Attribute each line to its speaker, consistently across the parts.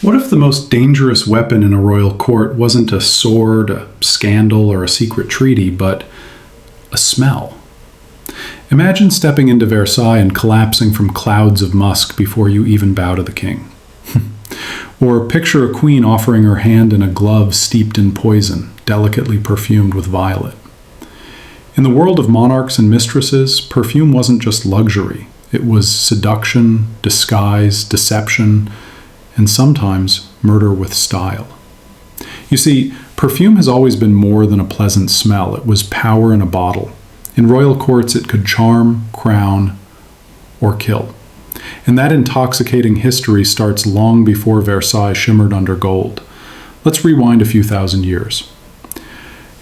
Speaker 1: What if the most dangerous weapon in a royal court wasn't a sword, a scandal, or a secret treaty, but a smell? Imagine stepping into Versailles and collapsing from clouds of musk before you even bow to the king. Or picture a queen offering her hand in a glove steeped in poison, delicately perfumed with violet. In the world of monarchs and mistresses, perfume wasn't just luxury. It was seduction, disguise, deception, and sometimes murder with style. You see, perfume has always been more than a pleasant smell. It was power in a bottle. In royal courts, it could charm, crown, or kill. And that intoxicating history starts long before Versailles shimmered under gold. Let's rewind a few thousand years.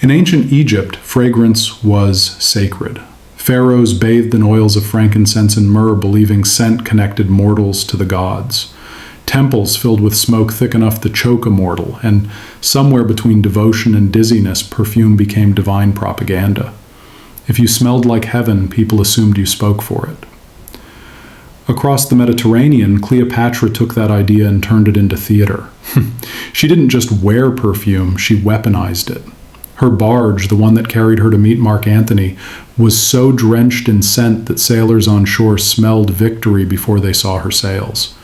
Speaker 1: In ancient Egypt, fragrance was sacred. Pharaohs bathed in oils of frankincense and myrrh, believing scent connected mortals to the gods. Temples filled with smoke thick enough to choke a mortal, and somewhere between devotion and dizziness, perfume became divine propaganda. If you smelled like heaven, people assumed you spoke for it. Across the Mediterranean, Cleopatra took that idea and turned it into theater. She didn't just wear perfume, she weaponized it. Her barge, the one that carried her to meet Mark Antony, was so drenched in scent that sailors on shore smelled victory before they saw her sails.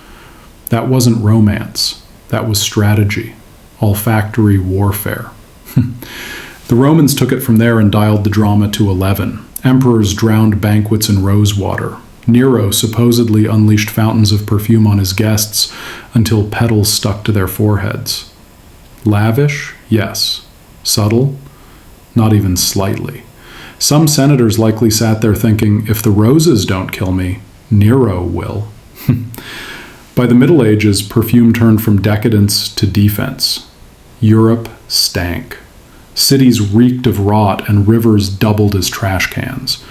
Speaker 1: That wasn't romance. That was strategy, olfactory warfare. The Romans took it from there and dialed the drama to 11. Emperors drowned banquets in rosewater. Nero supposedly unleashed fountains of perfume on his guests until petals stuck to their foreheads. Lavish? Yes. Subtle? Not even slightly. Some senators likely sat there thinking, if the roses don't kill me, Nero will. By the Middle Ages, perfume turned from decadence to defense. Europe stank. Cities reeked of rot and rivers doubled as trash cans.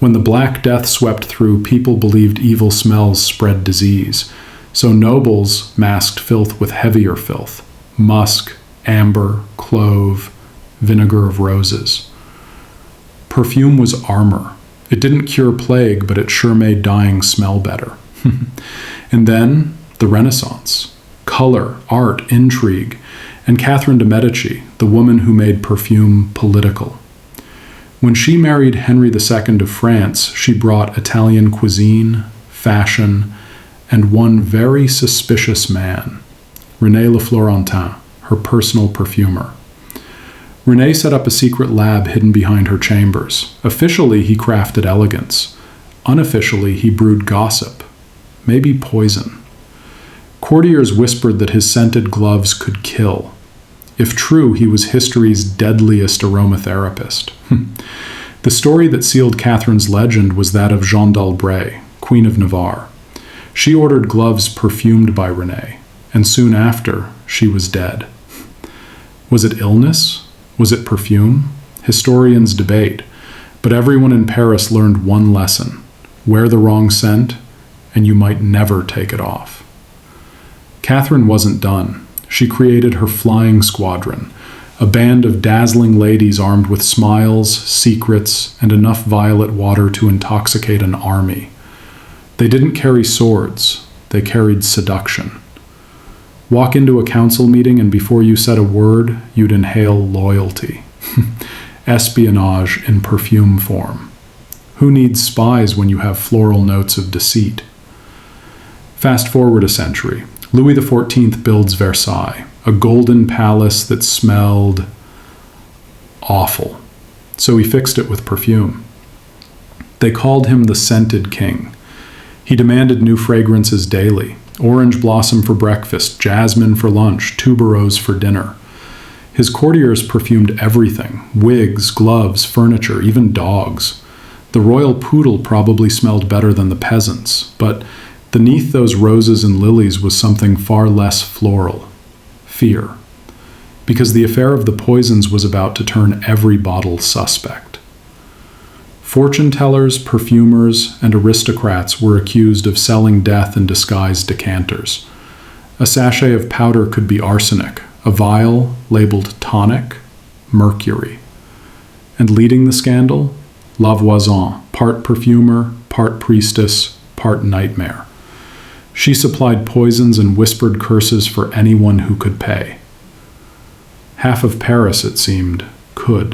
Speaker 1: When the Black Death swept through, people believed evil smells spread disease. So nobles masked filth with heavier filth: musk, amber, clove, vinegar of roses. Perfume was armor. It didn't cure plague, but it sure made dying smell better. And then the Renaissance. Color, art, intrigue, and Catherine de Medici, the woman who made perfume political. When she married Henry II of France, she brought Italian cuisine, fashion, and one very suspicious man, René Le Florentin, her personal perfumer. René set up a secret lab hidden behind her chambers. Officially, he crafted elegance. Unofficially, he brewed gossip, maybe poison. Courtiers whispered that his scented gloves could kill. If true, he was history's deadliest aromatherapist. The story that sealed Catherine's legend was that of Jeanne d'Albret, Queen of Navarre. She ordered gloves perfumed by René, and soon after, she was dead. Was it illness? Was it perfume? Historians debate, but everyone in Paris learned one lesson: wear the wrong scent, and you might never take it off. Catherine wasn't done. She created her flying squadron, a band of dazzling ladies armed with smiles, secrets, and enough violet water to intoxicate an army. They didn't carry swords, they carried seduction. Walk into a council meeting and before you said a word, you'd inhale loyalty. Espionage in perfume form. Who needs spies when you have floral notes of deceit? Fast forward a century. Louis XIV builds Versailles, a golden palace that smelled awful. So he fixed it with perfume. They called him the scented king. He demanded new fragrances daily: orange blossom for breakfast, jasmine for lunch, tuberose for dinner. His courtiers perfumed everything: wigs, gloves, furniture, even dogs. The royal poodle probably smelled better than the peasants, but beneath those roses and lilies was something far less floral: fear. Because the affair of the poisons was about to turn every bottle suspect. Fortune tellers, perfumers, and aristocrats were accused of selling death in disguised decanters. A sachet of powder could be arsenic, a vial labeled tonic, mercury. And leading the scandal, La Voisin, part perfumer, part priestess, part nightmare. She supplied poisons and whispered curses for anyone who could pay. Half of Paris, it seemed, could.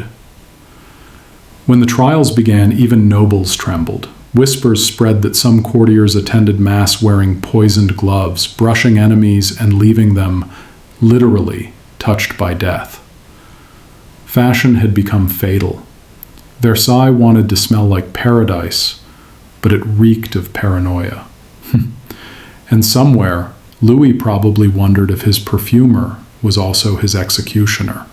Speaker 1: When the trials began, even nobles trembled. Whispers spread that some courtiers attended mass wearing poisoned gloves, brushing enemies and leaving them, literally, touched by death. Fashion had become fatal. Versailles wanted to smell like paradise, but it reeked of paranoia. And somewhere, Louis probably wondered if his perfumer was also his executioner.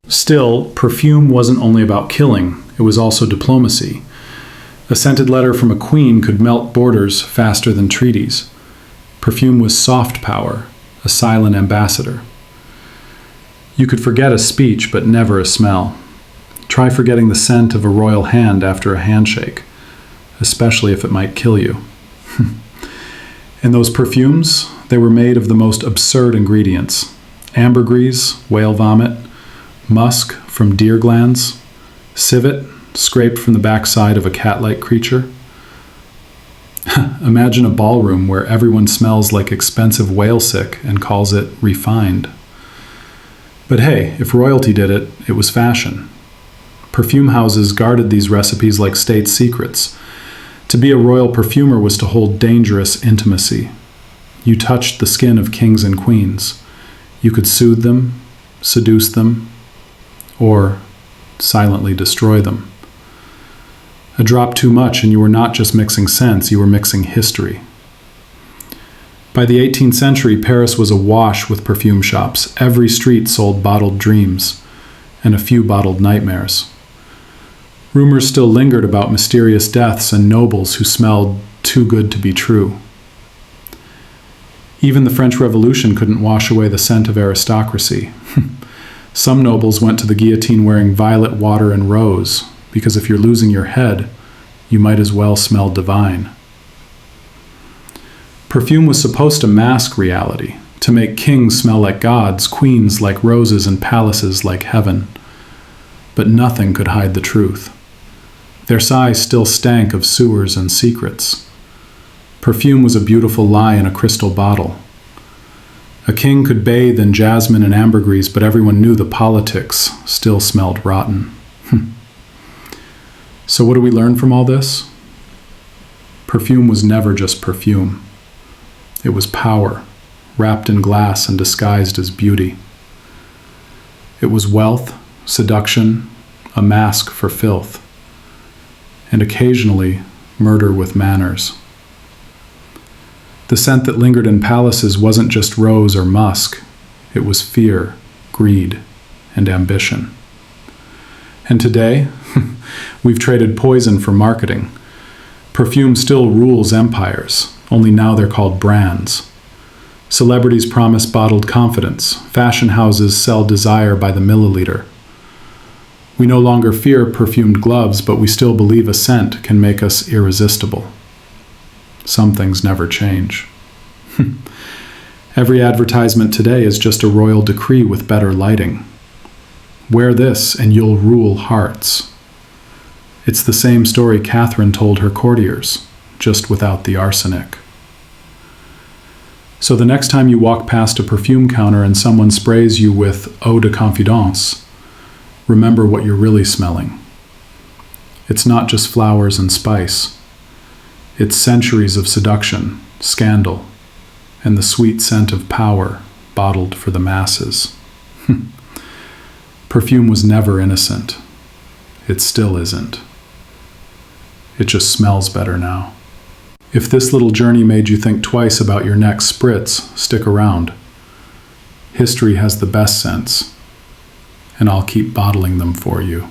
Speaker 1: Still, perfume wasn't only about killing, it was also diplomacy. A scented letter from a queen could melt borders faster than treaties. Perfume was soft power, a silent ambassador. You could forget a speech, but never a smell. Try forgetting the scent of a royal hand after a handshake, especially if it might kill you. And those perfumes, they were made of the most absurd ingredients. Ambergris, whale vomit, musk from deer glands, civet scraped from the backside of a cat-like creature. Imagine a ballroom where everyone smells like expensive whale sick and calls it refined. But hey, if royalty did it, it was fashion. Perfume houses guarded these recipes like state secrets. To be a royal perfumer was to hold dangerous intimacy. You touched the skin of kings and queens. You could soothe them, seduce them, or silently destroy them. A drop too much and you were not just mixing scents, you were mixing history. By the 18th century, Paris was awash with perfume shops. Every street sold bottled dreams, and a few bottled nightmares. Rumors still lingered about mysterious deaths and nobles who smelled too good to be true. Even the French Revolution couldn't wash away the scent of aristocracy. Some nobles went to the guillotine wearing violet water and rose, because if you're losing your head, you might as well smell divine. Perfume was supposed to mask reality, to make kings smell like gods, queens like roses, and palaces like heaven. But nothing could hide the truth. Versailles still stank of sewers and secrets. Perfume was a beautiful lie in a crystal bottle. A king could bathe in jasmine and ambergris, but everyone knew the politics still smelled rotten. So what do we learn from all this? Perfume was never just perfume. It was power, wrapped in glass and disguised as beauty. It was wealth, seduction, a mask for filth, and occasionally murder with manners. The scent that lingered in palaces wasn't just rose or musk. It was fear, greed, and ambition. And today, we've traded poison for marketing. Perfume still rules empires, only now they're called brands. Celebrities promise bottled confidence. Fashion houses sell desire by the milliliter. We no longer fear perfumed gloves, but we still believe a scent can make us irresistible. Some things never change. Every advertisement today is just a royal decree with better lighting. Wear this and you'll rule hearts. It's the same story Catherine told her courtiers, just without the arsenic. So the next time you walk past a perfume counter and someone sprays you with eau de confidence, remember what you're really smelling. It's not just flowers and spice. It's centuries of seduction, scandal, and the sweet scent of power bottled for the masses. Perfume was never innocent. It still isn't. It just smells better now. If this little journey made you think twice about your next spritz, stick around. History has the best scents, and I'll keep bottling them for you.